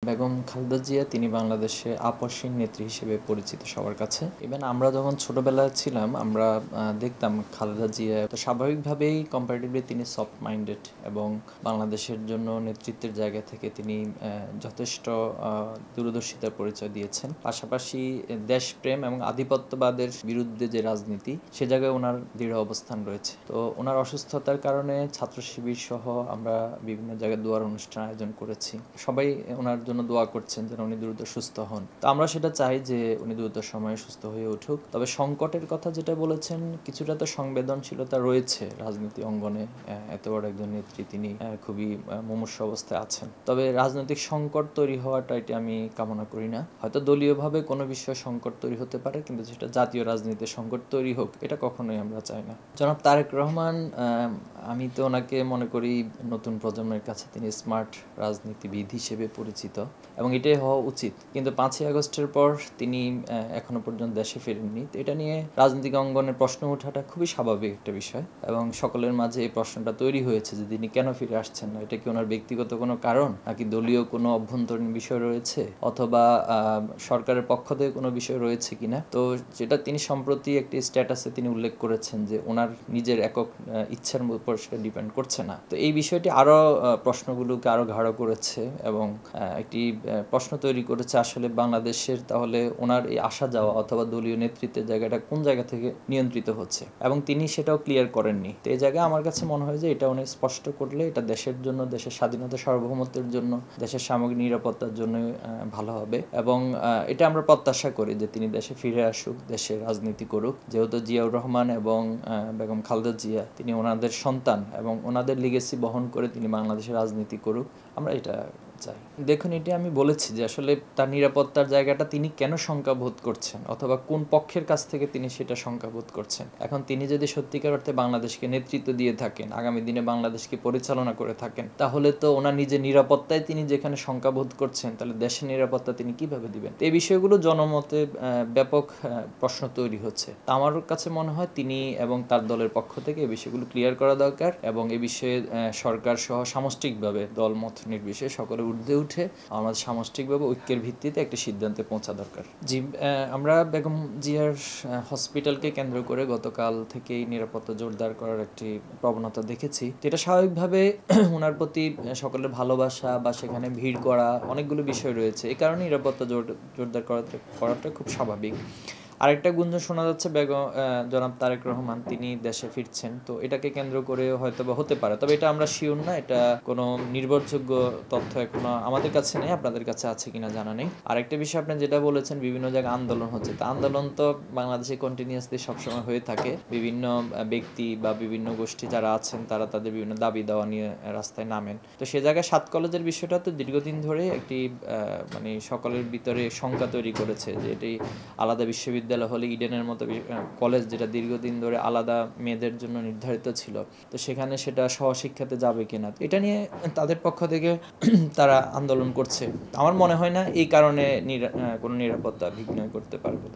বেগম খালেদা জিয়া তিনি বাংলাদেশে আপসহীন নেত্রী হিসেবে পরিচিত সবার কাছে। ইভেন আমরা যখন ছোটবেলায় ছিলাম আমরা দেখতাম খালেদা জিয়া তো স্বাভাবিকভাবেই কম্পারেটিভলি তিনি সফট মাইন্ডেড এবং বাংলাদেশের জন্য নেতৃত্বের জায়গা থেকে তিনি যথেষ্ট দূরদর্শিতার পরিচয় দিয়েছেন। পাশাপাশি দেশপ্রেম এবং আধিপত্যবাদের বিরুদ্ধে যে রাজনীতি সে জায়গায় ওনার দৃঢ় অবস্থান রয়েছে। তো ওনার অসুস্থতার কারণে ছাত্র শিবির সহ আমরা বিভিন্ন জায়গায় দোয়ার অনুষ্ঠান আয়োজন করেছি। সবাই ওনার জন্য দোয়া করছেন যেন উনি দ্রুত সুস্থ হন। তো আমরা সেটা চাই যে উনি দ্রুত সময়ে সুস্থ হয়ে উঠুক। তবে সংকটের কথা যেটা বলেছেন, কিছুটা তো সংবেদনশীলতা রয়েছে রাজনীতি অঙ্গনে। এত বড় একজন নেত্রী, তিনি খুবই মুমূর্ষ অবস্থায় আছেন। তবে রাজনৈতিক সংকট তৈরি হওয়াটা এটা আমি কামনা করি না। হয়তো দলীয়ভাবে কোনো বিষয়ে সংকট তৈরি হতে পারে, কিন্তু সেটা জাতীয় রাজনীতিতে সংকট তৈরি হোক এটা কখনোই আমরা চাই না। জনাব তারেক রহমান, আমি তো ওনাকে মনে করি নতুন প্রজন্মের কাছে তিনি স্মার্ট রাজনীতিবিদ হিসেবে পরিচিত এবং এটাই হওয়া উচিত। কিন্তু 5ই আগস্টের পর তিনি এখনো পর্যন্ত দেশে ফেরেননি। তো এটা নিয়ে রাজনৈতিক অঙ্গনের প্রশ্ন ওঠাটা খুবই স্বাভাবিক একটা বিষয় এবং সকলের মাঝে এই প্রশ্নটা তৈরি হয়েছে যে তিনি কেন ফিরে আসছেন না। এটা কি ওনার ব্যক্তিগত কোনো কারণ, নাকি দলীয় কোনো অভ্যন্তরীণ বিষয় রয়েছে, অথবা সরকারের পক্ষ থেকে কোনো বিষয় রয়েছে কিনা। তো যেটা তিনি সম্প্রতি একটি স্ট্যাটাসে তিনি উল্লেখ করেছেন যে ওনার নিজের একক ইচ্ছার উপর সেটা ডিপেন্ড করছে না। তো এই বিষয়টি আরও প্রশ্নগুলোকে আরও গাঢ় করেছে এবং একটি প্রশ্ন তৈরি করেছে আসলে বাংলাদেশের তাহলে ওনার এই আসা যাওয়া অথবা দলীয় নেতৃত্বের জায়গাটা কোন জায়গা থেকে নিয়ন্ত্রিত হচ্ছে, এবং তিনি সেটাও ক্লিয়ার করেননি। তো এই জায়গায় আমার কাছে মনে হয় যে এটা উনি স্পষ্ট করলে এটা দেশের জন্য, দেশের স্বাধীনতা সার্বভৌমত্বের জন্য, দেশের সামগ্রিক নিরাপত্তার জন্য ভালো হবে এবং এটা আমরা প্রত্যাশা করি যে তিনি দেশে ফিরে আসুক, দেশে রাজনীতি করুক। যেহেতু জিয়াউর রহমান এবং বেগম খালেদা জিয়া তিনি ওনাদের সন্তান এবং ওনাদের লিগেসি বহন করে তিনি বাংলাদেশে রাজনীতি করুক, আমরা এটা চাই। দেখুন, এটা আমি বলেছি যে আসলে তার নিরাপত্তার জায়গাটা তিনি কেন শঙ্কাবোধ করছেন অথবা কোন পক্ষের কাছ থেকে তিনি সেটা শঙ্কাবোধ করছেন। এখন তিনি যদি সত্যিকার অর্থে বাংলাদেশকে নেতৃত্ব দিয়ে থাকেন, আগামী দিনে বাংলাদেশকে পরিচালনা করে থাকেন, তাহলে তো ওনার নিজের নিরাপত্তায় তিনি যেখানে শঙ্কাবোধ করছেন, তাহলে দেশের নিরাপত্তা তিনি কিভাবে দিবেন। এই বিষয়গুলো জনমতে ব্যাপক প্রশ্ন তৈরি হচ্ছে। তা আমার কাছে মনে হয় তিনি এবং তার দলের পক্ষ থেকে এই বিষয়গুলো ক্লিয়ার করা দরকার এবং এ বিষয়ে সরকার সহ সামষ্টিকভাবে দলমত নির্বিশেষে সকলে ঊর্ধ্বে উঠে আমাদের সামষ্টিকভাবে ঐক্যের ভিত্তিতে একটি সিদ্ধান্তে পৌঁছা দরকার। জি, আমরা বেগম জিয়ার হসপিটালকে কেন্দ্র করে গতকাল থেকেই নিরাপত্তা জোরদার করার একটি প্রবণতা দেখেছি। এটা স্বাভাবিকভাবে ওনার প্রতি সকলের ভালোবাসা বা সেখানে ভিড় করা অনেকগুলো বিষয় রয়েছে, এই কারণে নিরাপত্তা জোরদার করাটা খুব স্বাভাবিক। আরেকটা গুঞ্জন শোনা যাচ্ছে জনাব তারেক রহমান তিনি দেশে ফিরছেন, তো এটাকে কেন্দ্র করে হয়তো বা হতে পারে, তবে এটা আমরা শিওর না। এটা কোনো নির্ভরযোগ্য তথ্য এখনো আমাদের কাছে নেই, আপনাদের কাছে আছে কিনা জানা নেই। আরেকটা বিষয় আপনি যেটা বলেছেন বিভিন্ন জায়গায় আন্দোলন হচ্ছে, তা আন্দোলন তো বাংলাদেশে কন্টিনিউয়াসলি সবসময় হয়ে থাকে। বিভিন্ন ব্যক্তি বা বিভিন্ন গোষ্ঠী যারা আছেন তারা তাদের বিভিন্ন দাবি দেওয়া নিয়ে রাস্তায় নামেন। তো সে জায়গায় 7 কলেজের বিষয়টা তো দীর্ঘদিন ধরে একটি মানে সকলের ভিতরে শঙ্কা তৈরি করেছে যে এটি আলাদা বিশ্ববিদ্যালয় হলে ইডেনের মতো কলেজ যেটা দীর্ঘদিন ধরে আলাদা মেয়েদের জন্য নির্ধারিত ছিল, তো সেখানে সেটা সহশিক্ষাতে যাবে কিনা, এটা নিয়ে তাদের পক্ষ থেকে তারা আন্দোলন করছে। আমার মনে হয় না এই কারণে কোনো নিরাপত্তা বিঘ্ন করতে পারবে।